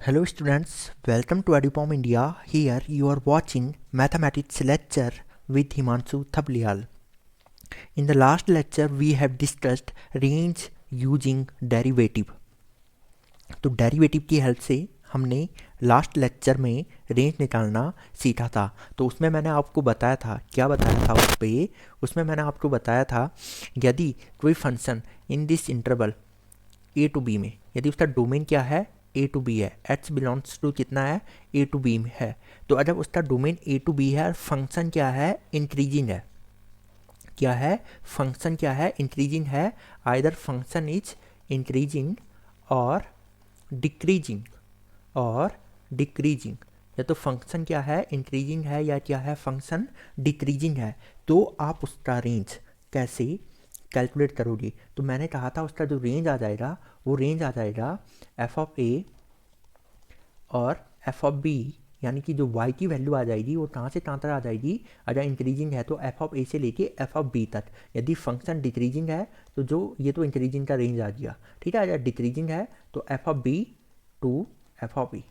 Hello students, welcome to EduPom India. Here you are watching mathematics lecture with Himanshu Thablial. In the last lecture we have discussed range using derivative. तो derivative की help से हमने last lecture में range निकालना सीखा था। तो उसमें मैंने आपको बताया था, क्या बताया था उसमें मैंने आपको बताया था यदि कोई function in this interval a to b में, यदि उसका डोमेन क्या है ए टू बी है, एच बिलोंग्स टू कितना है ए टू बी में है, तो अगर उसका डोमेन ए टू बी है और फंक्शन क्या है इंक्रीजिंग है, क्या है फंक्शन क्या है इंक्रीजिंग है, आइदर फंक्शन इज इंक्रीजिंग और डिक्रीजिंग या तो फंक्शन क्या है इंक्रीजिंग है या क्या है फंक्शन डिक्रीजिंग है, तो आप उसका रेंज कैसे कैलकुलेट करोगे। तो मैंने कहा था उसका जो रेंज आ जाएगा वो रेंज आ जाएगा एफ ऑफ ए और एफ ऑफ बी, यानी कि जो y की वैल्यू आ जाएगी वो कहाँ से कहाँ तक आ जाएगी, अगर इंक्रीजिंग है तो एफ ऑफ ए से लेके एफ ऑफ बी तक, यदि फंक्शन डिक्रीजिंग है तो जो ये तो इंक्रीजिंग का रेंज आ गया, ठीक है। अगर डिक्रीजिंग है तो f of b to f of b,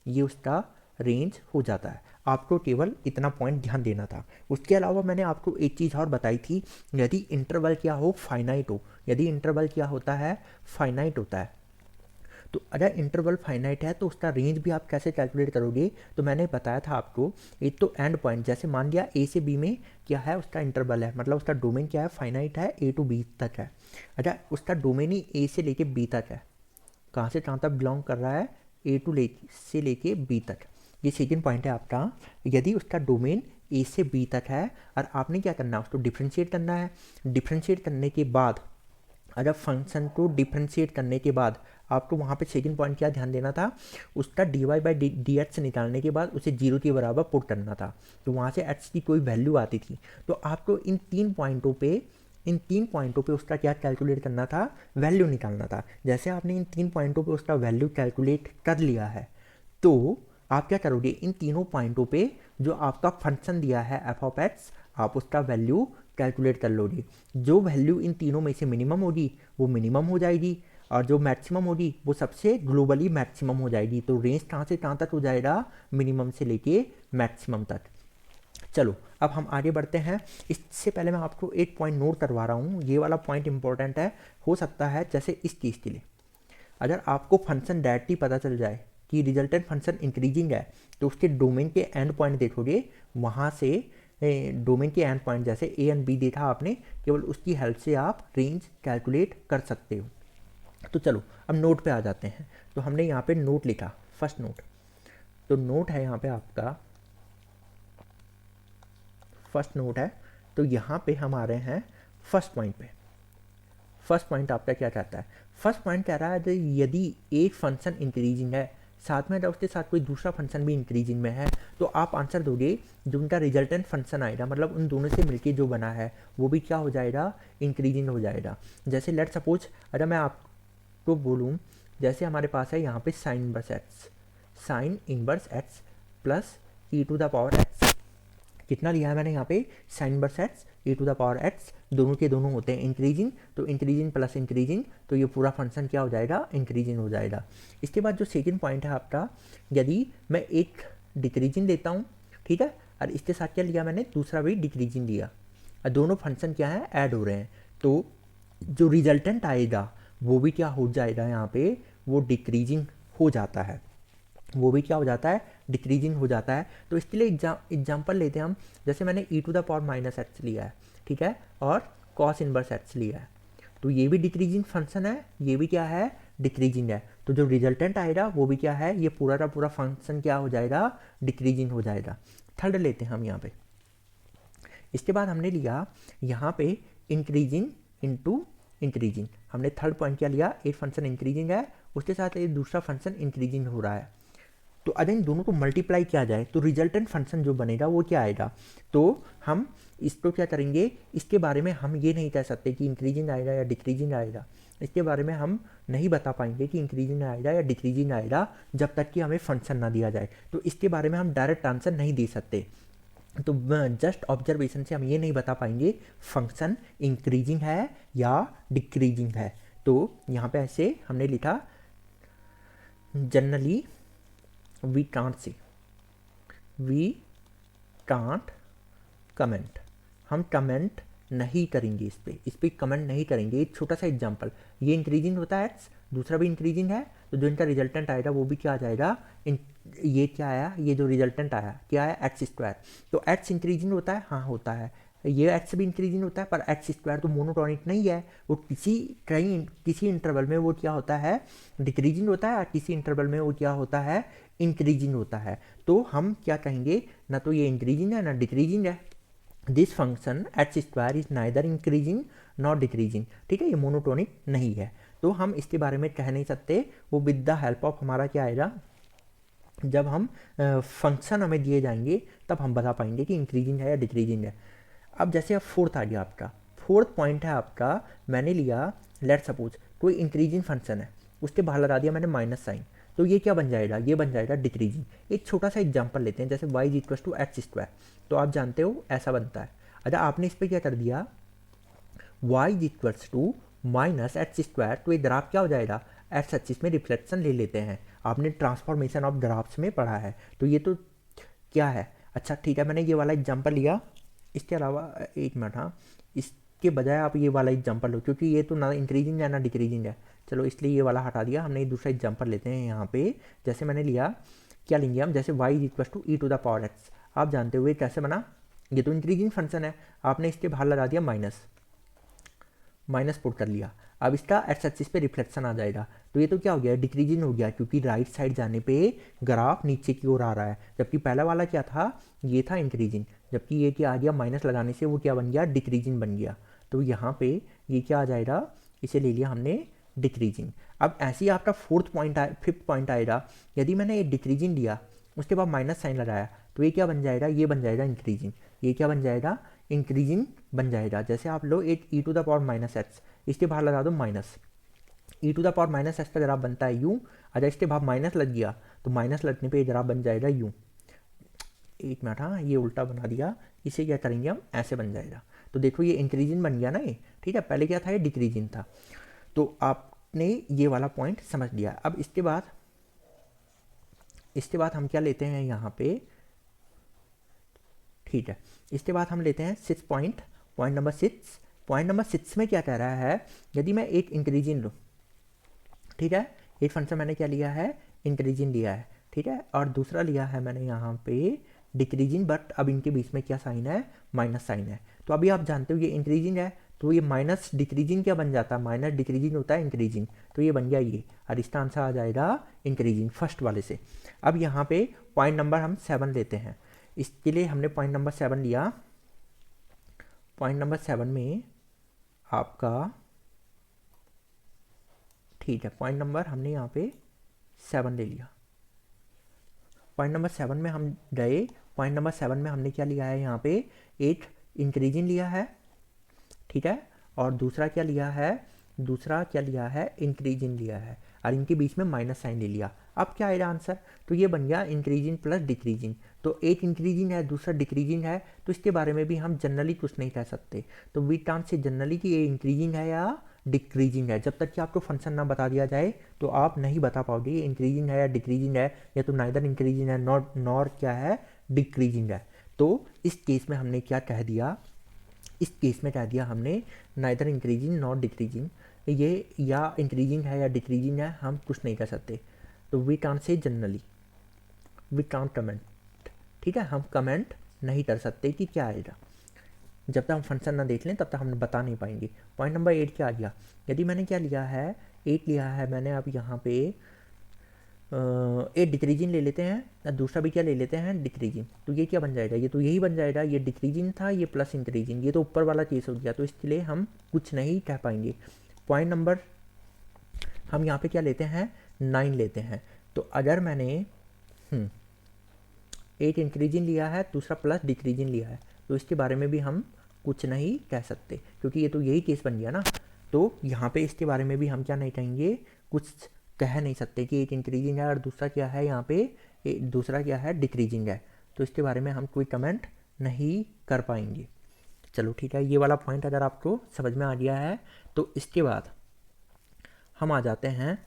ये उसका रेंज हो जाता है। आपको केवल इतना पॉइंट ध्यान देना था। उसके अलावा मैंने आपको एक चीज़ और बताई थी, यदि इंटरवल क्या हो फाइनाइट हो, यदि इंटरवल क्या होता है फाइनाइट होता है, तो अगर इंटरवल फाइनाइट है तो उसका रेंज भी आप कैसे कैलकुलेट करोगे। तो मैंने बताया था आपको, एक तो एंड पॉइंट, जैसे मान लिया ए से बी में क्या है उसका इंटरवल है, मतलब उसका डोमेन क्या है फाइनाइट है, ए टू बी तक है। अगर उसका डोमेन ही ए से लेके बी तक है, कहाँ से कहाँ तक बिलोंग कर रहा है ए टू से लेके बी तक, ये सेकेंड पॉइंट है आपका। यदि उसका डोमेन ए से बी तक है और आपने क्या करना है उसको डिफ्रेंशिएट करना है, डिफ्रेंशिएट करने के बाद अगर फंक्शन को डिफ्रेंशिएट करने के बाद आपको वहाँ पे सेकंड पॉइंट क्या ध्यान देना था, उसका d y by d x निकालने के बाद उसे जीरो के बराबर पुट करना था। तो वहाँ से एक्स की कोई वैल्यू आती थी, तो आपको इन तीन पॉइंटों पे उसका क्या कैलकुलेट करना था, वैल्यू निकालना था। जैसे आपने इन तीन पॉइंटों पे उसका वैल्यू कैलकुलेट कर लिया है, तो आप क्या करोगे इन तीनों पॉइंटों पे जो आपका फंक्शन दिया है एफ ऑफ एक्स, आप उसका वैल्यू कैलकुलेट कर लोगे। जो वैल्यू इन तीनों में से मिनिमम होगी वो मिनिमम हो जाएगी, और जो मैक्सिमम होगी वो सबसे ग्लोबली मैक्सिमम हो जाएगी। तो रेंज कहाँ से कहाँ तक हो जाएगा, मिनिमम से लेके मैक्सिमम तक। चलो अब हम आगे बढ़ते हैं। इससे पहले मैं आपको एक पॉइंट नोट करवा रहा हूँ, ये वाला पॉइंट इंपॉर्टेंट है। हो सकता है जैसे इस चीज़ के लिए अगर आपको फंक्शन डायरेक्टली पता चल जाए कि रिजल्टेंट फंक्शन इंक्रीजिंग है, तो उसके डोमेन के एंड पॉइंट देखोगे, वहाँ से डोमेन के एंड पॉइंट जैसे ए एंड बी देखा आपने, केवल उसकी हेल्प से आप रेंज कैलकुलेट कर सकते हो। तो चलो अब नोट पे आ जाते हैं। तो हमने यहाँ पे नोट लिखा, फर्स्ट नोट, तो नोट है यहाँ पे आपका फर्स्ट नोट है। तो यहाँ पे हम आ रहे हैं फर्स्ट पॉइंट पे। फर्स्ट पॉइंट आपका क्या कहता है, फर्स्ट पॉइंट कह रहा है यदि एक फंक्शन इंक्रीजिंग है साथ में अगर उसके साथ कोई दूसरा फंक्शन भी इंक्रीजिंग में है, तो आप आंसर दोगे जो उनका रिजल्टेंट फंक्शन आएगा, मतलब उन दोनों से मिलके जो बना है वो भी क्या हो जाएगा, इंक्रीजिंग हो जाएगा। जैसे लेट सपोज अगर मैं आपको बोलूँ, जैसे हमारे पास है यहाँ पे sine inverse x plus e to the power x, कितना लिया है मैंने यहाँ पे sine inverse x e to the power x, दोनों के दोनों होते हैं इंक्रीजिंग, तो इंक्रीजिंग प्लस इंक्रीजिंग, तो ये पूरा फंक्शन क्या हो जाएगा, इंक्रीजिंग हो जाएगा। इसके बाद जो सेकंड पॉइंट है आपका, यदि मैं एक डिक्रीजिंग देता हूँ, ठीक है, और इसके साथ क्या लिया मैंने, दूसरा भी डिक्रीजिंग दिया, और दोनों फंक्शन क्या है, ऐड हो रहे हैं, तो जो रिजल्टेंट आएगा वो भी क्या हो जाएगा, यहाँ पे वो डिक्रीजिंग हो जाता है, वो भी क्या हो जाता है, डिक्रीजिंग हो जाता है। तो इसके लिए एग्जाम्पल लेते हैं हम, जैसे मैंने e to the power minus x लिया है, ठीक है, और कॉस इनवर्स एक्स लिया है, तो ये भी डिक्रीजिंग फंक्शन है, ये भी क्या है, डिक्रीजिंग है। तो जो रिजल्टेंट आएगा वो भी क्या है, ये पूरा का पूरा फंक्शन क्या हो जाएगा, डिक्रीजिंग हो जाएगा। थर्ड लेते हैं हम यहाँ पे। इसके बाद हमने लिया यहाँ पे इंक्रीजिंग इनटू इंक्रीजिंग, हमने थर्ड पॉइंट क्या लिया, एक फंक्शन इंक्रीजिंग है उसके साथ एक दूसरा फंक्शन इंक्रीजिंग हो रहा है, तो अगर इन दोनों को मल्टीप्लाई किया जाए तो रिजल्टेंट फंक्शन जो बनेगा वो क्या आएगा। तो हम इसको क्या करेंगे, इसके बारे में हम ये नहीं कह सकते कि इंक्रीजिंग आएगा या डिक्रीजिंग आएगा, इसके बारे में हम नहीं बता पाएंगे कि इंक्रीजिंग आएगा या डिक्रीजिंग आएगा जब तक कि हमें फंक्शन ना दिया जाए। तो इसके बारे में हम डायरेक्ट आंसर नहीं दे सकते, तो जस्ट ऑब्जर्वेशन से हम ये नहीं बता पाएंगे फंक्शन इंक्रीजिंग है या डिक्रीजिंग है। तो यहाँ पे ऐसे हमने लिखा generally we can't see, we can't comment, हम कमेंट नहीं करेंगे इस पे कमेंट नहीं करेंगे। एक छोटा सा एग्जांपल, ये इंक्रीजिंग होता है एक्स, दूसरा भी इंक्रीजिंग है, तो जो इनका रिजल्टेंट आएगा वो भी क्या आ जाएगा, ये क्या आया, ये जो रिजल्टेंट आया क्या आया, एक्स स्क्वायर। तो एक्स इंक्रीजिंग होता है, हाँ होता है, ये एक्स भी इंक्रीजिंग होता है, पर एक्स स्क्वायर तो मोनोटोनिक नहीं है, वो किसी इंटरवल में वो क्या होता है, डिक्रीजिंग होता है, किसी इंटरवल में वो क्या होता है, इंक्रीजिंग होता है। तो हम क्या कहेंगे, ना तो ये इंक्रीजिंग है ना डिक्रीजिंग है। This function x square is neither increasing not decreasing, ठीक है, ये मोनोटोनिक नहीं है। तो हम इसके बारे में कह नहीं सकते, वो विद द हेल्प ऑफ हमारा क्या आएगा, जब हम फंक्शन हमें दिए जाएंगे तब हम बता पाएंगे कि इंक्रीजिंग है या डिक्रीजिंग है। अब जैसे अब फोर्थ आ गया आपका, फोर्थ पॉइंट है आपका, मैंने लिया लेट सपोज कोई इंक्रीजिंग फंक्शन है, उसके बाहर लगा दिया मैंने माइनस साइन, तो ये क्या बन जाएगा, ये बन जाएगा डिक्रीजिंग। एक छोटा सा एग्जांपल लेते हैं, जैसे y is equal to x square, तो आप जानते हो ऐसा बनता है। अच्छा आपने इस पर क्या कर दिया, y is equals to minus x square, तो ये ग्राफ क्या हो जाएगा, एक्स एक्सिस में रिफ्लेक्शन ले लेते हैं, आपने ट्रांसफॉर्मेशन ऑफ ग्राफ्स में पढ़ा है, तो ये तो क्या है। अच्छा ठीक है, मैंने ये वाला एग्जांपल लिया, इसके अलावा एक मिनट, हाँ इसके बजाय आप ये वाला एग्जांपल लो, क्योंकि ये तो ना इंक्रीजिंग है ना डिक्रीजिंग है, चलो इसलिए ये वाला हटा दिया, हमने दूसरा एग्जांपल लेते हैं यहाँ पे। जैसे मैंने लिया, क्या लेंगे हम, जैसे y is equal to e to the power x, आप जानते हुए कैसे बना, ये तो इंक्रीजिंग फंक्शन है, आपने इसके बाहर लगा दिया माइनस पुट कर लिया, अब इसका एक्स एक्सिस पे रिफ्लेक्शन आ जाएगा, तो ये तो क्या हो गया, डिक्रीजिंग हो गया, क्योंकि राइट साइड जाने पे ग्राफ नीचे की ओर आ रहा है, जबकि पहला वाला क्या था, ये था इंक्रीजिंग, जबकि ये क्या आ गया, माइनस लगाने से वो क्या बन गया, डिक्रीजिंग बन गया। तो यहाँ पे ये क्या आ जाएगा, इसे ले लिया हमने डिक्रीजिंग। अब ऐसे ही आपका फिफ्थ पॉइंट आएगा, यदि मैंने एक डिक्रीजिंग लिया, उसके बाद माइनस साइन लगाया, तो ये क्या बन जाएगा, ये बन जाएगा इंक्रीजिंग, ये क्या बन जाएगा, इंक्रीजिंग बन जाएगा। जैसे आप लो एक e to the power minus x, इसके बाहर लगा दो minus, e to the power minus x का ग्राफ बनता है यूँ, अगर इसके बाहर माइनस लग गया तो माइनस लगने पे ये ग्राफ बन जाएगा यूँ, एक मिनट, हाँ ये उल्टा बना दिया, इसे क्या करेंगे हम, ऐसे बन जाएगा। तो देखो ये इंक्रीजिंग बन गया ना ये, ठीक है, पहले क्या था, ये डिक्रीजिंग था। तो आपने ये वाला पॉइंट समझ लिया। अब इसके बाद हम क्या लेते हैं यहाँ पे, ठीक है, इसके बाद हम लेते हैं पॉइंट नंबर 6 में क्या कह रहा है, यदि मैं एक इंक्रीजिंग लूँ, ठीक है, एक फंक्शन मैंने क्या लिया है, इंक्रीजिंग लिया है, ठीक है, और दूसरा लिया है मैंने यहाँ पे डिक्रीजिंग, बट अब इनके बीच में क्या साइन है, माइनस साइन है। तो अभी आप जानते हो ये इंक्रीजिंग है, तो ये माइनस डिक्रीजिंग क्या बन जाता है, माइनस डिक्रीजिंग होता है इंक्रीजिंग, तो ये बन गया ये, और इसका आंसर आ जाएगा इंक्रीजिंग फर्स्ट वाले से। अब यहाँ पे पॉइंट नंबर हम 7 लेते हैं, इसके लिए हमने पॉइंट नंबर 7 लिया, पॉइंट नंबर 7 में आपका, ठीक है, पॉइंट नंबर हमने यहाँ पे 7 ले लिया, पॉइंट नंबर 7 में हम गए, पॉइंट नंबर 7 में हमने क्या लिया है, यहाँ पे एक इंक्रीजिंग लिया है, ठीक है, और दूसरा क्या लिया है, इंक्रीजिंग लिया है, और इनके बीच में माइनस साइन ले लिया। अब क्या आएगा आंसर, तो ये बन गया इंक्रीजिंग प्लस डिक्रीजिंग, तो एक इंक्रीजिंग है दूसरा डिक्रीजिंग है, तो इसके बारे में भी हम जनरली कुछ नहीं कह सकते, तो वी कांट से जनरली कि ये इंक्रीजिंग है या डिक्रीजिंग है, जब तक कि आपको फंक्शन ना बता दिया जाए तो आप नहीं बता पाओगे ये इंक्रीजिंग है या डिक्रीजिंग है, या तो नाइदर इंक्रीजिंग है नॉर क्या है, डिक्रीजिंग है। तो इस केस में हमने क्या कह दिया, इस केस में कह दिया हमने नाइदर इंक्रीजिंग नॉट डिक्रीजिंग, ये या इंक्रीजिंग है या डिक्रीजिंग है, हम कुछ नहीं कर सकते, तो we can't say generally, we can't comment, ठीक है, हम कमेंट नहीं कर सकते कि क्या आएगा, जब तक हम फंक्शन ना देख लें तब तक हम बता नहीं पाएंगे। पॉइंट नंबर 8 क्या आ गया, यदि मैंने क्या लिया है, 8 लिया है मैंने, अब यहाँ पे एक डिक्रीजिंग ले लेते हैं, और दूसरा भी क्या ले लेते हैं, डिक्रीजिंग, तो ये क्या बन जाएगा, ये तो यही बन जाएगा, ये डिक्रीजिंग था, ये प्लस इंक्रीजिंग, ये तो ऊपर वाला केस हो गया, तो इसके लिए हम कुछ नहीं कह पाएंगे। पॉइंट नंबर हम यहाँ पे क्या लेते हैं, 9 लेते हैं, तो अगर मैंने एक इंक्रीजिंग लिया है दूसरा प्लस डिक्रीजिंग लिया है, तो इसके बारे में भी हम कुछ नहीं कह सकते, क्योंकि ये तो यही केस बन गया ना, तो यहाँ पे इसके बारे में भी हम क्या नहीं कहेंगे, कुछ कह नहीं सकते कि एक इंक्रीजिंग है और दूसरा क्या है, यहाँ पे दूसरा क्या है, डिक्रीजिंग है, तो इसके बारे में हम कोई कमेंट नहीं कर पाएंगे। चलो ठीक है, ये वाला पॉइंट अगर आपको समझ में आ गया है, तो इसके बाद हम आ जाते हैं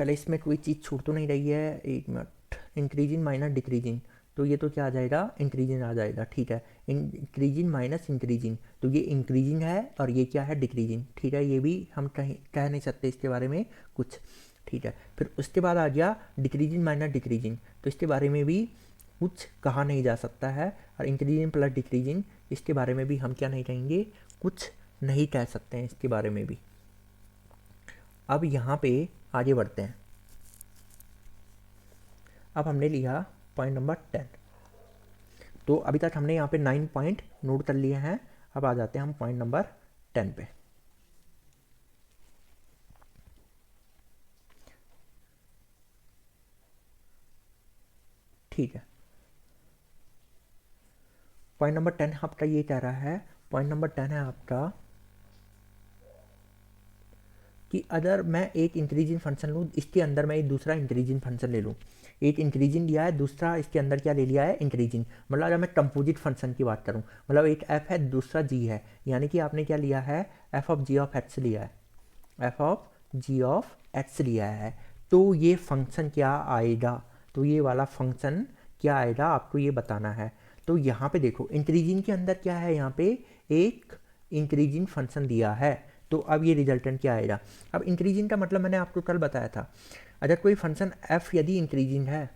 पहले इसमें कोई चीज़ छूट तो नहीं रही है, एक मिनट, इंक्रीजिंग माइनस डिक्रीजिंग, तो ये तो क्या आ जाएगा, इंक्रीजिंग आ जाएगा, ठीक है, इंक्रीजिंग माइनस इंक्रीजिंग, तो ये इंक्रीजिंग है और ये क्या है, डिक्रीजिंग, ठीक है, ये भी हम कह नहीं सकते इसके बारे में कुछ, ठीक है। फिर उसके बाद आ गया डिक्रीजिंग माइनस डिक्रीजिंग, तो इसके बारे में भी कुछ कहा नहीं जा सकता है, और इंक्रीजिंग प्लस डिक्रीजिंग इसके बारे में भी हम क्या नहीं कहेंगे, कुछ नहीं कह सकते हैं इसके बारे में भी। अब यहाँ पे आगे बढ़ते हैं। अब हमने लिया पॉइंट नंबर 10, तो अभी तक हमने यहाँ पे 9 पॉइंट नोट कर लिए हैं। अब आ जाते हैं हम पॉइंट नंबर 10 पे। ठीक है, पॉइंट नंबर 10 आपका ये कह रहा है, पॉइंट नंबर 10 है आपका कि अगर मैं एक इंक्रीजिंग फंक्शन लूँ, इसके अंदर मैं एक दूसरा इंक्रीजिंग फंक्शन ले लूँ, एक इंक्रीजिंग लिया है, दूसरा इसके अंदर क्या ले लिया है, इंक्रीजिंग, मतलब अगर मैं कंपोजिट फंक्शन की बात करूँ, मतलब एक एफ है दूसरा जी है, यानी कि आपने क्या लिया है, f of g of x लिया है, f of g of x लिया है, तो ये फंक्शन क्या आएगा, तो ये वाला फंक्शन क्या आएगा आपको ये बताना है। तो यहाँ पे देखो इंक्रीजिंग के अंदर क्या है, यहाँ पे एक इंक्रीजिंग फंक्शन दिया है, तो अब ये रिजल्टेंट क्या आएगा। अब इंक्रीजिंग का मतलब मैंने आपको कल बताया था, अगर कोई फंक्शन f यदि इंक्रीजिंग है,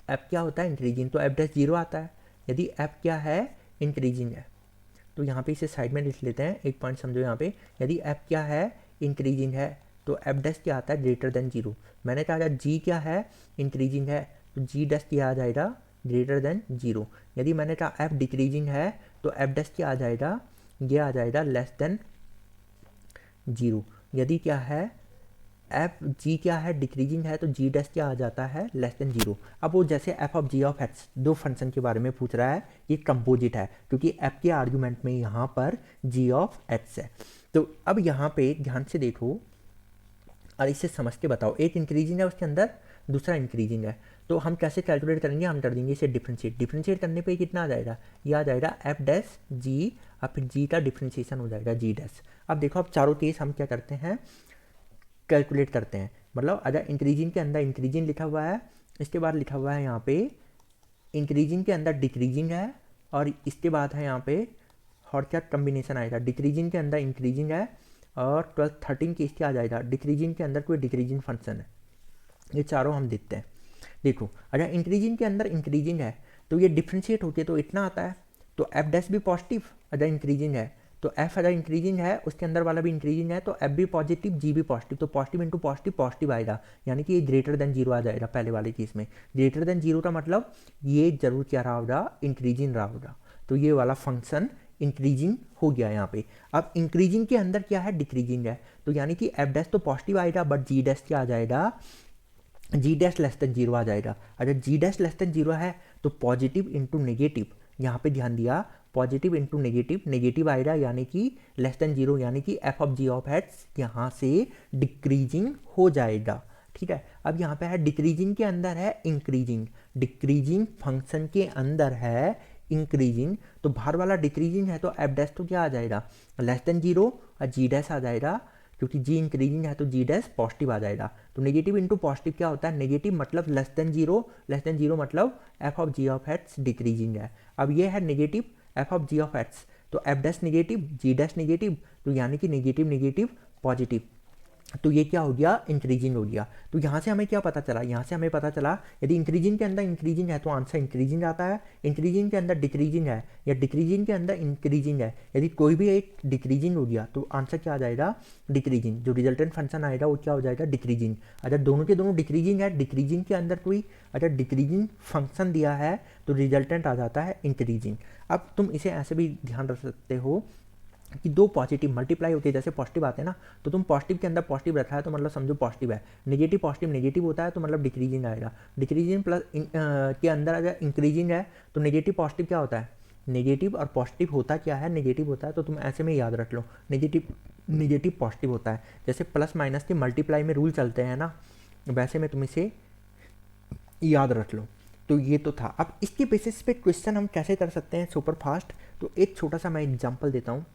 f क्या होता है इंक्रीजिंग, तो f डैश 0 आता है, यदि f क्या है इंक्रीजिंग है, तो यहाँ पे इसे साइड में लिख लेते हैं, एक पॉइंट समझो यहाँ पे, यदि f क्या है इंक्रीजिंग है तो f डैश क्या आता है, ग्रेटर देन 0। मैंने कहा g क्या है इंक्रीजिंग है, तो g डैश क्या आ जाएगा, ग्रेटर देन 0। यदि मैंने कहा f डिक्रीजिंग है तो f डैश क्या आ जाएगा, ये आ जाएगा लेस देन 0। यदि क्या है एफ जी क्या है डिक्रीजिंग है, तो जी डैश क्या आ जाता है, लेस देन 0। अब वो जैसे f of g of x दो फंक्शन के बारे में पूछ रहा है, ये कंपोजिट है क्योंकि एफ के आर्गुमेंट में यहाँ पर जी ऑफ एक्स है। तो अब यहाँ पे ध्यान से देखो और इसे समझ के बताओ, एक इंक्रीजिंग है उसके अंदर दूसरा इंक्रीजिंग है, तो हम कैसे कैलकुलेट करेंगे, हम कर देंगे इसे डिफ्रेंशिएट करने पे कितना आ जाएगा, ये आ जाएगा एफ डैश जी, और फिर जी का डिफ्रेंशिएशन हो जाएगा जी डैश। अब देखो अब चारों केस हम क्या करते हैं, कैलकुलेट करते हैं, मतलब अगर इंक्रीजिंग के अंदर इंक्रीजिंग लिखा हुआ है, इसके बाद लिखा हुआ है यहाँ पे इंक्रीजिंग के अंदर डिक्रीजिंग है, और इसके बाद है यहाँ पे और क्या कम्बिनेशन आएगा, डिक्रीजिंग के अंदर इंक्रीजिंग है, और 12 13 केस क्या आ जाएगा, डिक्रीजिंग के अंदर कोई डिक्रीजिंग फंक्शन है। ये चारों हम देखते हैं। देखो अगर इंक्रीजिंग के अंदर इंक्रीजिंग है तो ये डिफ्रेंशिएट होके तो इतना आता है, तो एफ डैश भी पॉजिटिव अगर इंक्रीजिंग है, तो एफ अगर इंक्रीजिंग है उसके अंदर वाला भी इंक्रीजिंग है, तो एफ भी पॉजिटिव जी भी पॉजिटिव, तो पॉजिटिव इंटू पॉजिटिव पॉजिटिव आएगा, यानी कि ये ग्रेटर देन 0 आ जाएगा पहले वाले केस में। ग्रेटर देन 0 का मतलब ये जरूर क्या रहा होगा, इंक्रीजिंग रहा होगा, तो ये वाला फंक्शन इंक्रीजिंग हो गया यहाँ पे। अब इंक्रीजिंग के अंदर क्या है, डिक्रीजिंग है, तो यानी कि एफ डैश तो पॉजिटिव आएगा, बट जी डैश क्या आ जाएगा, जी डैश लेस देन 0 आ जाएगा। अगर जी डैश लेस देन 0 है तो पॉजिटिव इंटू नेगेटिव, यहाँ पे ध्यान दिया, पॉजिटिव इंटू नेगेटिव, नेगेटिव आएगा यानी कि लेस देन 0, यानी कि f of g of x यहाँ से डिक्रीजिंग हो जाएगा। ठीक है, अब यहाँ पे है डिक्रीजिंग के अंदर है इंक्रीजिंग, डिक्रीजिंग फंक्शन के अंदर है इंक्रीजिंग, तो बाहर वाला डिक्रीजिंग है तो एफ डैश तो क्या आ जाएगा, लेस देन 0, और जी डैश आ जाएगा, क्योंकि जी इंक्रीजिंग है तो जी डैश पॉजिटिव आ जाएगा। तो नेगेटिव इंटू पॉजिटिव क्या होता है, नेगेटिव मतलब लेस देन 0, लेस देन 0 मतलब f of g of x decreasing है। अब ये है negative f of g of x, तो f dash negative g dash negative, तो यानी कि नेगेटिव नेगेटिव पॉजिटिव, तो ये क्या हो गया, इंक्रीजिंग हो गया। तो यहाँ से हमें क्या पता चला, यहाँ से हमें पता चला यदि इंक्रीजिंग के अंदर इंक्रीजिंग है तो आंसर इंक्रीजिंग आता है, इंक्रीजिंग के अंदर डिक्रीजिंग है या डिक्रीजिंग के अंदर इंक्रीजिंग है, यदि कोई भी एक डिक्रीजिंग हो गया तो आंसर क्या आ जाएगा, डिक्रीजिंग, जो रिजल्टेंट फंक्शन आएगा वो क्या हो जाएगा, डिक्रीजिंग। अगर दोनों के दोनों डिक्रीजिंग है, डिक्रीजिंग के अंदर कोई अगर डिक्रीजिंग फंक्शन दिया है तो रिजल्टेंट आ जाता है इंक्रीजिंग। अब तुम इसे ऐसे भी ध्यान रख सकते हो कि दो पॉजिटिव मल्टीप्लाई होते हैं, जैसे पॉजिटिव आते हैं ना, तो तुम पॉजिटिव के अंदर पॉजिटिव रखा है तो मतलब समझो पॉजिटिव है, नेगेटिव पॉजिटिव नेगेटिव होता है तो मतलब डिक्रीजिंग आएगा, डिक्रीजिंग प्लस के अंदर अगर इंक्रीजिंग है तो नेगेटिव पॉजिटिव क्या होता है, नेगेटिव और पॉजिटिव होता क्या है, नेगेटिव होता है, तो तुम ऐसे में याद रख लो, नेगेटिव नेगेटिव पॉजिटिव होता है, जैसे प्लस माइनस के मल्टीप्लाई में रूल चलते हैं ना, वैसे में तुम इसे याद रख लो। तो ये तो था। अब इसके बेसिस पे क्वेश्चन हम कैसे कर सकते हैं सुपर फास्ट, तो एक छोटा सा मैं एग्जाम्पल देता हूँ,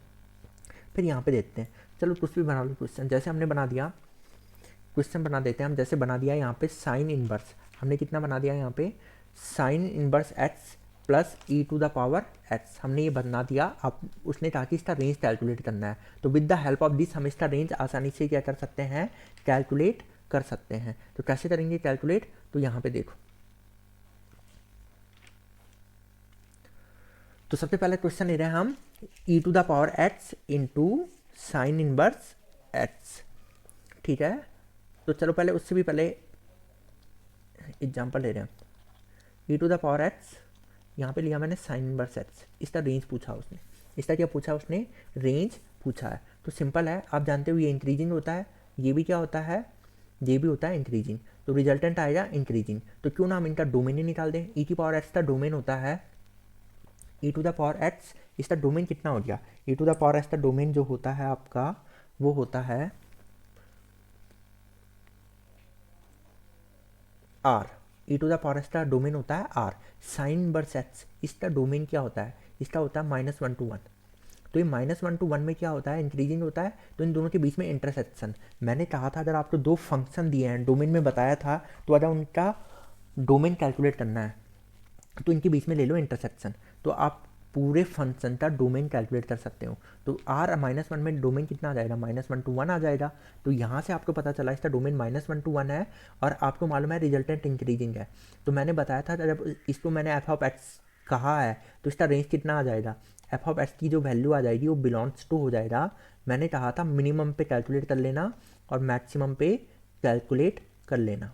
फिर यहाँ पे देखते हैं। चलो कुछ भी बना लो क्वेश्चन, जैसे हमने बना दिया क्वेश्चन बना देते हैं हम। जैसे बना दिया यहाँ पे साइन इनवर्स, हमने कितना बना दिया यहाँ पे, sine inverse x plus e to the power x, हमने ये बना दिया। अब उसने कहा कि इसका रेंज कैलकुलेट करना है, तो with the help of this हम इसका रेंज आसानी से क्या कर सकते हैं, कैलकुलेट कर सकते हैं। तो कैसे करेंगे कैलकुलेट, तो यहाँ पे देखो, तो सबसे पहले क्वेश्चन ले रहे हैं हम e to the power x into sine inverse x, ठीक है। तो चलो पहले उससे भी पहले एग्जाम्पल ले रहे हैं, ई टू द पावर एक्स, यहाँ पे लिया मैंने साइन इनवर्स एक्स, इसका रेंज पूछा उसने। इसका क्या पूछा उसने, रेंज पूछा है। तो सिंपल है, आप जानते हो ये इंक्रीजिंग होता है, ये भी क्या होता है, ये भी होता है इंक्रीजिंग, तो रिजल्टेंट आएगा इंक्रीजिंग। तो क्यों ना हम इनका डोमेन ही निकाल दें। ई की पावर एक्स का डोमेन होता है e to the power x, इसका डोमेन कितना हो गया, e to the power x का डोमेन जो होता है आपका वो होता है R, e to the power x का डोमेन होता है आर। साइन इनवर्स एक्स, इसका डोमेन क्या होता है, इसका होता है -1 to 1। तो ये -1 to 1 में क्या होता है, इंक्रीजिंग होता है। तो इन दोनों के बीच में इंटरसेक्शन, मैंने कहा था अगर आपको दो फंक्शन दिए हैं डोमेन में बताया था, तो अगर उनका डोमेन कैलकुलेट करना है तो इनके बीच में ले लो इंटरसेक्शन, तो आप पूरे फंक्शन का डोमेन कैलकुलेट कर सकते हो। तो आर -1 में डोमेन कितना आ जाएगा, -1 to 1 आ जाएगा। तो यहाँ से आपको पता चला इसका डोमेन -1 to 1 है, और आपको मालूम है रिजल्टेंट इंक्रीजिंग है। तो मैंने बताया था जब इसको मैंने एफ ऑफ एक्स कहा है तो इसका रेंज कितना आ जाएगा, एफ ऑफ एक्स की जो वैल्यू आ जाएगी वो बिलोंग्स टू हो जाएगा। मैंने कहा था मिनिमम पे कैलकुलेट कर लेना और मैक्सिमम पे कैलकुलेट कर लेना।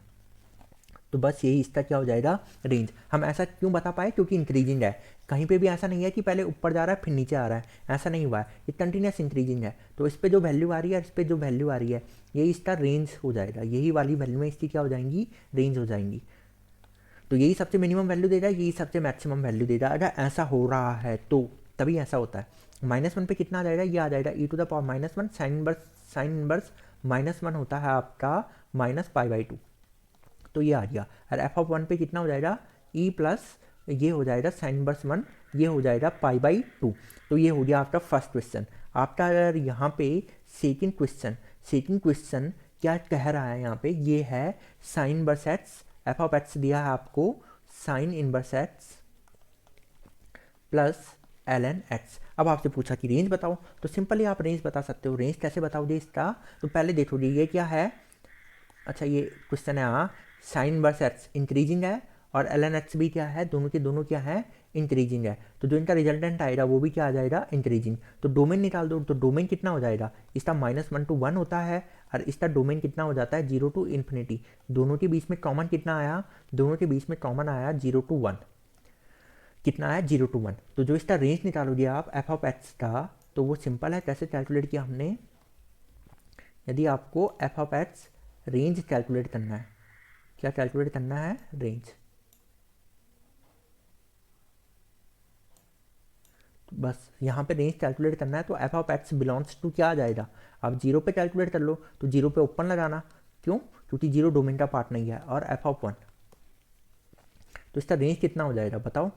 तो बस यही इसका क्या हो जाएगा, रेंज। हम ऐसा क्यों बता पाए, क्योंकि इंक्रीजिंग है, कहीं पे भी ऐसा नहीं है कि पहले ऊपर जा रहा है फिर नीचे आ रहा है, ऐसा नहीं हुआ है, ये कंटिन्यूस इंक्रीजिंग है। तो इस पर जो वैल्यू आ रही है, इस पर जो वैल्यू आ रही है, यही इसका रेंज हो जाएगा, यही वाली वैल्यू में इसकी क्या हो जाएंगी, रेंज हो जाएंगी। तो यही सबसे मिनिमम वैल्यू दे रहा है, यही सबसे मैक्सिमम वैल्यू दे रहा है। अगर ऐसा हो रहा है तो तभी ऐसा होता है। -1 पे कितना आ जाएगा, ये आ जाएगा e to the power -1, sine inverse -1 होता है आपका -π/2, तो ये आ गया। और एफ ऑफ 1 पे कितना हो जाएगा, ई प्लस ये हो जाएगा साइन इनवर्स 1, ये हो जाएगा π/2। तो ये हो गया आपका फर्स्ट क्वेश्चन। आपका अगर यहाँ पे सेकंड क्वेश्चन क्या कह रहा है, यहाँ पे ये है sign inverse x, F of x दिया है आपको sign inverse x plus ln x। अब आपसे पूछा कि रेंज बताओ, तो सिंपली आप रेंज बता सकते हो। रेंज कैसे बताओगे इसका, तो पहले देखोगे ये क्या है, अच्छा ये क्वेश्चन है, हाँ साइन इनवर्स एक्स इंक्रीजिंग है और ln x भी क्या है, दोनों के दोनों क्या है, इंक्रीजिंग है। तो जो इनका रिजल्टेंट आएगा वो भी क्या आ जाएगा, इंक्रीजिंग। तो डोमेन निकाल दो, तो डोमेन कितना हो जाएगा, इसका -1 to 1 होता है, और इसका डोमेन कितना हो जाता है 0 to इन्फिनिटी। दोनों के बीच में कॉमन कितना आया, दोनों के बीच में कॉमन आया 0 to 1, कितना आया 0 to 1। तो जो इसका रेंज निकालोगे आप एफ ऑफ एक्स का, तो वो सिंपल है, कैसे कैलकुलेट किया हमने। यदि आपको F of x range calculate करना है, क्या कैलकुलेट करना है, रेंज, तो बस यहाँ पे रेंज कैलकुलेट करना है। तो f of x belongs to क्या आ जाएगा, आप 0 पे कैलकुलेट कर लो, तो 0 पे ओपन लगाना, क्यों, क्योंकि 0 डोमेन का पार्ट नहीं है, और एफ ऑफ 1, तो इसका रेंज कितना हो जाएगा बताओ।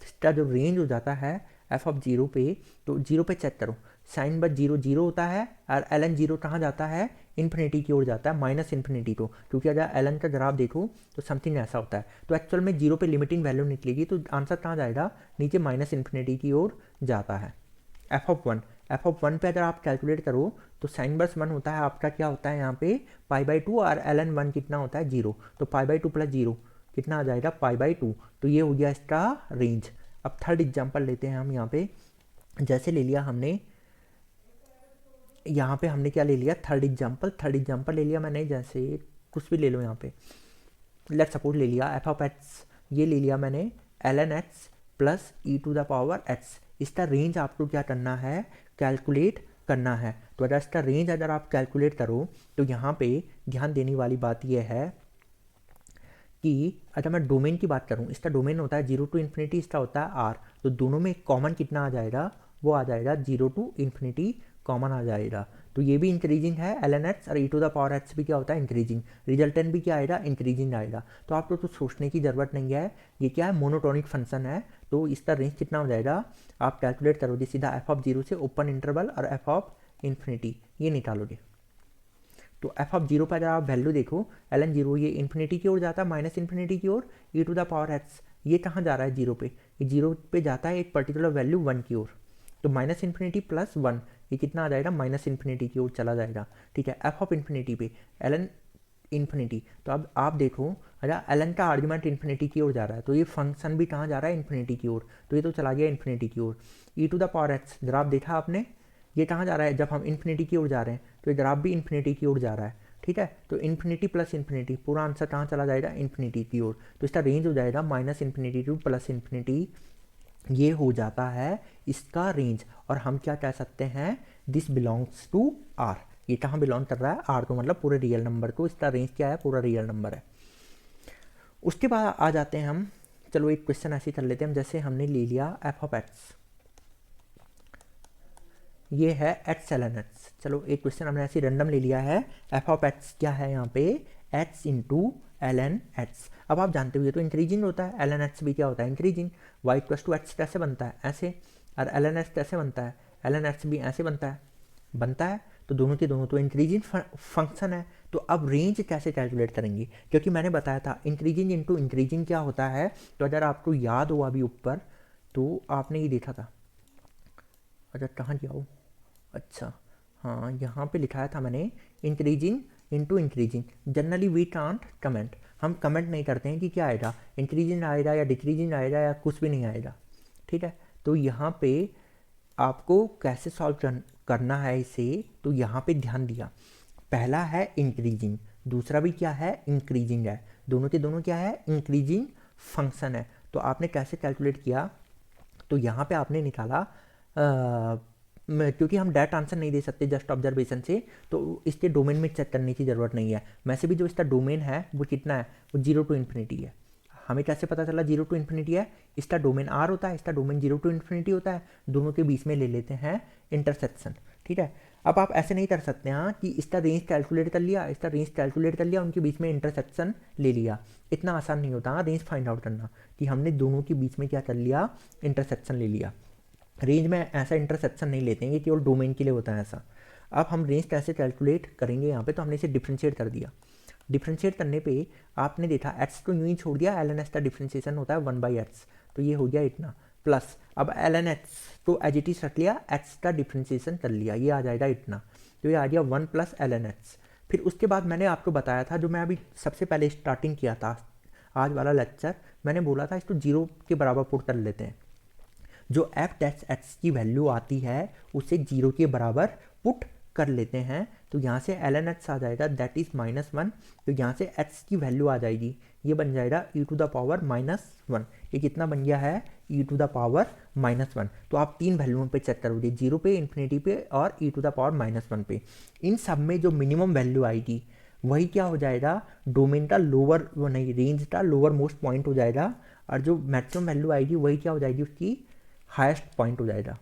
इसका जो रेंज हो जाता है एफ ऑफ 0 पे, तो 0 पे चेक करो, साइन बट 0 0 होता है, और ln 0 कहाँ जाता है, इन्फिनिटी की ओर जाता है, -इन्फिनिटी को, क्योंकि अगर ln का जवाब देखो तो समथिंग ऐसा होता है। तो एक्चुअल में 0 पे लिमिटिंग वैल्यू निकलेगी, तो आंसर कहाँ जाएगा, नीचे -इन्फिनिटी की ओर जाता है। एफ ऑफ 1 पे अगर आप कैलकुलेट करो तो साइन बस 1 होता है आपका, क्या होता है यहाँ पे π/2, और ln 1 कितना होता है 0, तो π/2 + 0 कितना आ जाएगा, π/2। तो ये हो गया इसका रेंज। अब थर्ड एग्जांपल लेते हैं हम यहाँ पे, जैसे ले लिया हमने, यहाँ पे हमने क्या ले लिया, थर्ड एग्जांपल ले लिया मैंने, जैसे कुछ भी ले लो यहाँ पे, लेट सपोज ले लिया एफ ऑफ एक्स, ये ले लिया मैंने ln x plus e to the power x। इसका रेंज आपको क्या करना है, कैलकुलेट करना है। तो अगर इसका रेंज अगर आप कैलकुलेट करो, तो यहाँ पे ध्यान देने वाली बात यह है कि अगर मैं डोमेन की बात करूँ, इसका डोमेन होता है 0 to इन्फिनिटी, इसका होता है r, तो दोनों में कॉमन कितना आ जाएगा, वो आ जाएगा 0 to इन्फिनिटी कॉमन आ जाएगा। तो ये भी इंक्रीजिंग है ln x, और e to the power x भी क्या होता है, इंक्रीजिंग। रिजल्टेंट भी क्या आएगा, इंक्रीजिंग आएगा। तो आपको तो सोचने की ज़रूरत नहीं है, ये क्या है, मोनोटोनिक फंक्शन है। तो इसका रेंज कितना हो जाएगा, आप कैलकुलेट करोगे सीधा एफ ऑफ 0 से ओपन इंटरवल और एफ ऑफ इन्फिनिटी, ये निकालोगे। तो एफ ऑफ जीरो पर अगर आप वैल्यू देखो ln जीरो, ये इन्फिनिटी की ओर जाता है, माइनस इन्फिनिटी की ओर, e to the power x, ये कहाँ जा रहा है जीरो पे, ये जीरो पे जाता है एक पर्टिकुलर वैल्यू वन की ओर, तो माइनस इन्फिनिटी प्लस वन, ये कितना आ जाएगा, माइनस इन्फिनिटी की ओर चला जाएगा। ठीक है, एफ ऑफ इन्फिनिटी पे ln इन्फिनिटी, तो अब आप देखो अच्छा ln का आर्ग्यूमेंट इन्फिनिटी की ओर जा रहा है, तो ये फंक्शन भी कहाँ जा रहा है, इन्फिनिटी की ओर, तो ये तो चला गया इन्फिनिटी की ओर। E to the power x graph देखा आपने, ये कहाँ जा रहा है, जब हम इन्फिनिटी की ओर जा रहे हैं तो ये ग्राफ भी इन्फिनिटी की ओर जा रहा है। ठीक है, तो इन्फिनिटी प्लस इन्फिनिटी, पूरा आंसर कहाँ चला जाएगा, इन्फिनिटी की ओर, तो इसका रेंज हो जाएगा minus infinity two plus infinity, ये हो जाता है इसका रेंज। और हम क्या कह सकते हैं, दिस बिलोंग्स टू आर, ये कहाँ बिलोंग कर रहा है, आर को, मतलब पूरे रियल नंबर को, इसका रेंज क्या है, पूरा रियल नंबर है। उसके बाद आ जाते हैं हम, चलो एक क्वेश्चन ऐसे कर लेते हैं हम, जैसे हमने ले लिया एफ ऑफ एक्स, ये है एक्स ln एक्स, चलो एक क्वेश्चन हमने ऐसे रैंडम ले लिया है, एफ ऑफ एक्स क्या है यहाँ पे, एक्स इंटू ln एक्स। अब आप जानते हो ये तो इंक्रीजिंग होता है, ln एक्स भी क्या होता है, increasing, y equals to x कैसे बनता है, ऐसे, और ln एक्स कैसे बनता है, ln एक्स भी ऐसे बनता है, तो दोनों के दोनों तो इंक्रीजिंग फंक्शन है। तो अब रेंज कैसे कैलकुलेट करेंगे, क्योंकि मैंने बताया था इंक्रीजिंग इंटू इंक्रीजिंग क्या होता है, तो अगर आपको याद हो अभी ऊपर, तो आपने ये देखा था, अच्छा कहाँ जाओ, अच्छा हाँ यहाँ पे लिखाया था मैंने, increasing into increasing, generally we can't comment, हम कमेंट नहीं करते हैं कि क्या आएगा, इंक्रीजिंग आएगा या डिक्रीजिंग आएगा या कुछ भी नहीं आएगा। ठीक है, तो यहाँ पे आपको कैसे सॉल्व करना है इसे, तो यहाँ पे ध्यान दिया, पहला है इंक्रीजिंग, दूसरा भी क्या है, इंक्रीजिंग है, दोनों के दोनों क्या है, इंक्रीजिंग फंक्शन है। तो आपने कैसे कैलकुलेट किया, तो यहाँ पे आपने निकाला, क्योंकि हम डायरेक्ट आंसर नहीं दे सकते जस्ट ऑब्जर्वेशन से, तो इसके डोमेन में चेक करने की ज़रूरत नहीं है। वैसे भी जो इसका डोमेन है वो कितना है, वो जीरो टू इन्फिनिटी है। हमें कैसे पता चला जीरो टू इन्फिनिटी है, इसका डोमेन आर होता है, इसका डोमेन जीरो टू इन्फिनिटी होता है, दोनों के बीच में ले लेते हैं इंटरसेक्शन। ठीक है, अब आप ऐसे नहीं कर सकते हाँ कि इसका रेंज कैलकुलेट कर लिया, इसका रेंज कैलकुलेट कर लिया, उनके बीच में इंटरसेक्शन ले लिया, इतना आसान नहीं होता हाँ रेंज फाइंड आउट करना, कि हमने दोनों के बीच में क्या कर लिया, इंटरसेक्शन ले लिया। रेंज में ऐसा इंटरसेक्शन नहीं लेते हैं, ये केवल डोमेन के लिए होता है ऐसा। अब हम रेंज कैसे कैलकुलेट करेंगे यहाँ पे, तो हमने इसे डिफ्रेंशिएट कर दिया, डिफ्रेंशिएट करने पे आपने देखा एक्स को यूँ ही छोड़ दिया, ln एक्स का डिफ्रेंशिएशन होता है वन बाई एक्स, तो ये हो गया इतना, प्लस अब ln एक्स तो एज इट इज रख लिया, एक्स का डिफ्रेंशिएशन कर लिया, ये आ जाएगा इतना, तो ये आ गया वन प्लस ln एक्स। फिर उसके बाद मैंने आपको बताया था, जो मैं अभी सबसे पहले स्टार्टिंग किया था आज वाला लेक्चर, मैंने बोला था इसको जीरो के बराबर पुट कर लेते हैं, जो एफ डैश एक्स की वैल्यू आती है उसे जीरो के बराबर पुट कर लेते हैं, तो यहाँ से ln एक्स आ जाएगा दैट इज माइनस वन, तो यहाँ से एक्स की वैल्यू आ जाएगी, ये बन जाएगा e to the power minus one, ये कितना बन गया है, e to the power minus one. तो आप तीन वैल्यूओं पे चेक करोगे, जीरो पे, इन्फिनिटी पे और e to the power minus one पे, इन सब में जो मिनिमम वैल्यू आएगी वही क्या हो जाएगा, डोमेन का लोअर, वो नहीं, रेंज का लोअर मोस्ट पॉइंट हो जाएगा, और जो मैक्सिमम वैल्यू आएगी वही क्या हो जाएगी, उसकी हाईएस्ट पॉइंट हो जाएगा।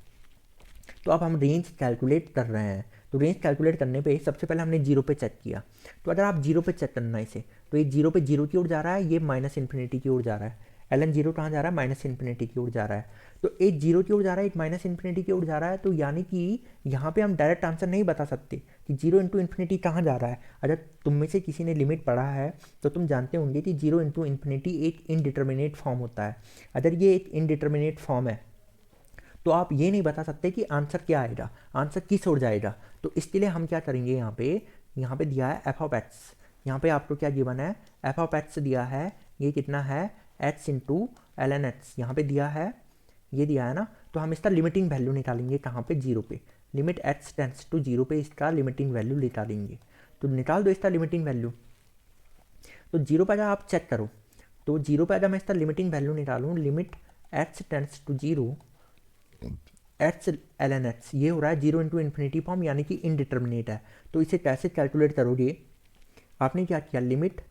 तो अब हम रेंज कैलकुलेट कर रहे हैं, तो रेंज कैलकुलेट करने पे सबसे पहले हमने जीरो पे चेक किया, तो अगर आप जीरो पे चेक करना है इसे, तो ये जीरो पे जीरो की ओर जा रहा है, ये माइनस इन्फिनिटी की ओर जा रहा है, ln जीरो कहाँ जा रहा है, माइनस इन्फिनिटी की ओर जा रहा है, तो एक जीरो की ओर जा रहा है, एक माइनस इन्फिनिटी की ओर जा रहा है, तो यानी कि यहाँ पे हम डायरेक्ट आंसर नहीं बता सकते कि जीरो इंटू इन्फिनिटी कहाँ जा रहा है। अगर तुम में से किसी ने लिमिट पढ़ा है तो तुम जानते होंगे कि जीरो इंटू इन्फिनिटी एक इनडिटर्मिनेट फॉर्म होता है। अगर ये एक इनडिटर्मिनेट फॉर्म है तो आप ये नहीं बता सकते कि आंसर क्या आएगा, आंसर किस ओर जाएगा। तो इसके लिए हम क्या करेंगे, यहाँ पे दिया है एफ ऑफ एक्स, यहाँ पे आपको क्या गिवन है, एफ ऑफ एक्स दिया है, ये कितना है, एक्स इंटू ln एक्स, यहाँ पे दिया है, ये दिया है ना, तो हम इसका लिमिटिंग वैल्यू निकालेंगे कहाँ पे, जीरो पे, limit x tends to zero पे इसका लिमिटिंग वैल्यू निकालेंगे। तो निकाल दो इसका लिमिटिंग वैल्यू, तो जीरो पर अगर आप चेक करो, तो जीरो पर अगर मैं इसका लिमिटिंग वैल्यू निकालूँ, limit x tends to zero x ln x, ये हो रहा है जीरो इंटू इन्फिनिटी फॉर्म, यानी कि इनडिटर्मिनेट है। तो इसे कैसे कैलकुलेट करोगे, आपने क्या किया, limit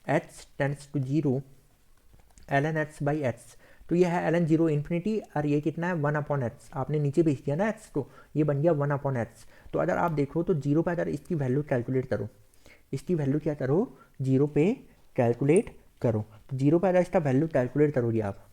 x tends to zero ln x by x, तो ये है ln जीरो इन्फिनिटी, और ये कितना है, वन अपॉन एक्स, आपने नीचे भेज दिया ना एक्स को, ये बन गया वन अपॉन एक्स। तो अगर आप देखो तो जीरो पे अगर इसकी वैल्यू कैलकुलेट करो, इसकी वैल्यू क्या करो, जीरो पे कैलकुलेट करो, तो जीरो पे अगर इसका वैल्यू कैलकुलेट करोगे आप,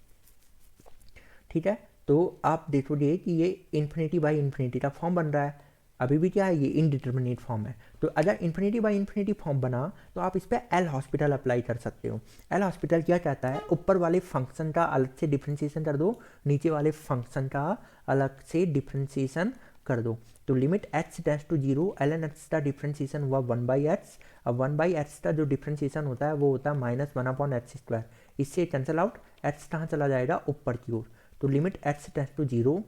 ठीक है, तो आप देखोगे कि ये इन्फिनिटी बाई इन्फिनिटी का फॉर्म बन रहा है। अभी भी क्या है, ये इनडिटर्मिनेट फॉर्म है। तो अगर इन्फिनिटी बाई इन्फिनिटी फॉर्म बना तो आप इस पर एल हॉस्पिटल अप्लाई कर सकते हो। एल हॉस्पिटल क्या कहता है, ऊपर वाले फंक्शन का अलग से डिफ्रेंशिएशन कर दो, नीचे वाले फंक्शन का अलग से डिफ्रेंशिएशन कर दो। तो limit h tends to zero, l n x का डिफ्रेंशिएशन हुआ 1/x। अब 1/x का जो डिफ्रेंशिएशन होता है वो होता है -1/x²। इससे कैंसिल आउट, x कहाँ चला जाएगा, ऊपर की ओर। तो limit x tends to zero,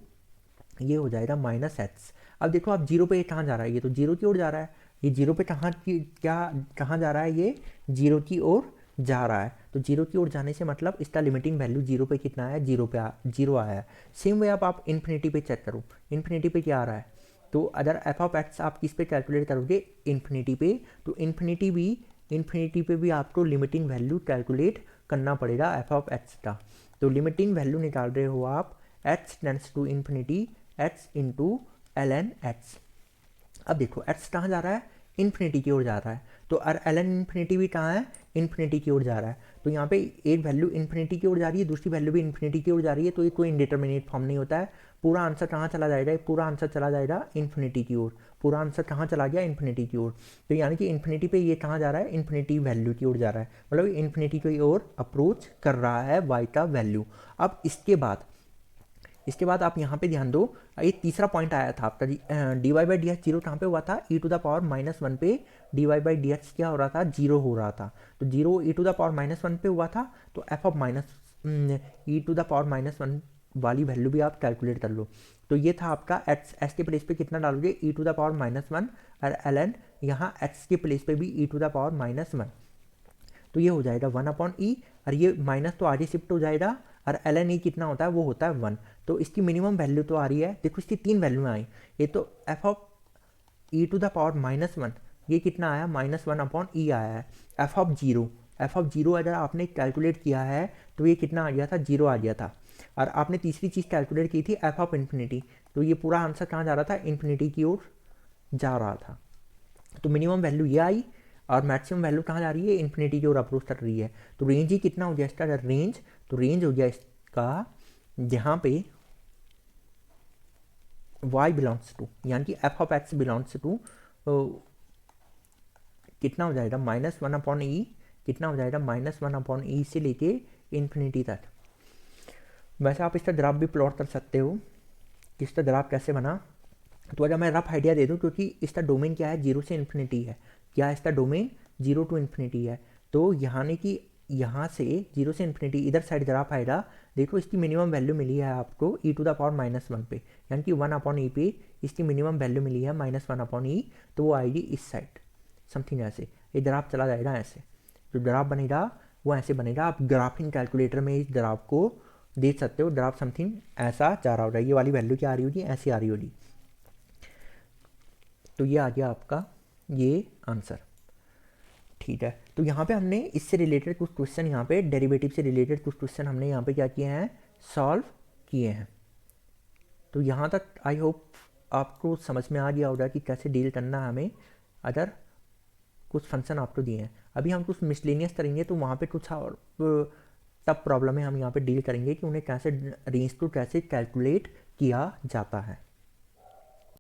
ये हो जाएगा -x। अब देखो आप जीरो पे कहाँ जा रहा है, ये तो जीरो की ओर जा रहा है। ये जीरो पे कहाँ जा रहा है, ये जीरो की ओर जा रहा है। तो जीरो की ओर जाने से मतलब इसका लिमिटिंग वैल्यू जीरो पे कितना आया, जीरो आया है। सेम वे आप इन्फिनिटी पे चेक करो, इन्फिनिटी पे क्या आ रहा है। तो अगर एफ ऑफ एक्स आप किस पे कैलकुलेट करोगे, इन्फिनिटी पे, तो इन्फिनिटी पे भी आपको लिमिटिंग वैल्यू कैलकुलेट करना पड़ेगा एफ ऑफ एक्स का। तो लिमिटिंग वैल्यू निकाल रहे हो आप x tends to infinity x into l n x. अब देखो x कहाँ जा रहा है, इन्फिनिटी की ओर जा रहा है। तो एल एन इन्फिनिटी भी कहाँ है, इन्फिनिटी की ओर जा रहा है। तो यहाँ पे एक वैल्यू इन्फिनिटी की ओर जा रही है, दूसरी वैल्यू भी इन्फिनिटी की ओर जा रही है। तो ये कोई इंडिटर्मिनेट फॉर्म नहीं होता है। पूरा आंसर कहाँ चला जाएगा, पूरा आंसर चला जाएगा इन्फिनिटी की ओर। पूरा आंसर कहाँ चला गया, इन्फिनिटी की ओर। तो यानी कि इन्फिनिटी पे ये कहाँ जा रहा है, इन्फिनिटी वैल्यू की ओर जा रहा है, मतलब इन्फिनिटी की ओर अप्रोच कर रहा है y का वैल्यू। अब इसके बाद आप यहाँ पे ध्यान दो, ये तीसरा पॉइंट आया था आपका, d y by d x zero कहाँ पे हुआ था, e⁻⁻1 पे d y by d x क्या हो रहा था, जीरो हो रहा था। तो जीरो e⁻⁻1 पे हुआ था, तो एफ ऑफ e⁻⁻1 वाली वैल्यू भी आप कैलकुलेट कर लो। तो ये था आपका x के प्लेस पे कितना डालोगे, e⁻⁻1, और एल एन यहाँ x के प्लेस पे भी e⁻⁻1। तो ये हो जाएगा 1/e, और ये माइनस तो आगे शिफ्ट हो जाएगा, और एल एन ई कितना होता है, वो होता है 1। तो इसकी मिनिमम वैल्यू तो आ रही है, देखो इसकी तीन वैल्यू आई। ये तो एफ ऑफ e⁻⁻1 ये कितना आया, -1/e आया है। एफ ऑफ जीरो अगर आपने कैलकुलेट किया है तो ये कितना आ गया था, जीरो आ गया था। और आपने तीसरी चीज़ कैलकुलेट की थी एफ ऑफ इन्फिनिटी, तो ये पूरा आंसर कहाँ जा रहा था, इन्फिनिटी की ओर जा रहा था। तो मिनिमम वैल्यू ये आई, और मैक्सिमम वैल्यू कहाँ जा रही है, इन्फिनिटी की ओर अप्रोच कर रही है। तो रेंज ही कितना हो गया इसका, रेंज, तो रेंज हो गया इसका जहाँ पे y बिलोंग्स टू, यानी कि f of x belongs to कितना हो जाएगा, -1/e, कितना हो जाएगा, -1/e से लेके इन्फिनिटी तक। वैसे आप इसका ग्राफ भी प्लॉट कर सकते हो कि इसका ग्राफ कैसे बना। तो अगर मैं रफ आइडिया दे दूं, क्योंकि इसका डोमेन क्या है, जीरो से इन्फिनिटी है। क्या है इसका डोमेन, 0 टू इन्फिनिटी है। तो यहाँ से जीरो से इन्फिनिटी इधर साइड ग्राफ आएगा। देखो इसकी मिनिमम वैल्यू मिली है आपको e⁻⁻1 पे, यानी कि 1/e पे इसकी मिनिमम वैल्यू मिली है -1/e। तो वो आएगी इस साइड समथिंग ऐसे, ये ग्राफ चला जाएगा ऐसे। जो ग्राफ बनेगा वो ऐसे बनेगा। आप ग्राफिंग कैलकुलेटर में इस ग्राफ को देख सकते हो, ग्राफ समथिंग ऐसा जा रहा होगा। ये वाली वैल्यू क्या आ रही होगी, ऐसी आ रही होगी। तो ये आ गया आपका ये आंसर, ठीक है। तो यहाँ पे हमने इससे रिलेटेड कुछ क्वेश्चन, यहाँ पे डेरिवेटिव से रिलेटेड कुछ क्वेश्चन हमने यहाँ पे क्या किए हैं, सॉल्व किए हैं। तो यहाँ तक आई होप आपको समझ में आ गया होगा कि कैसे डील करना है हमें अगर कुछ फंक्शन आपको दिए हैं। अभी हम कुछ मिसलेनियस करेंगे, तो वहाँ पे कुछ और तब प्रॉब्लम है, हम यहाँ पे डील करेंगे कि उन्हें कैसे रेंज को कैसे कैलकुलेट किया जाता है।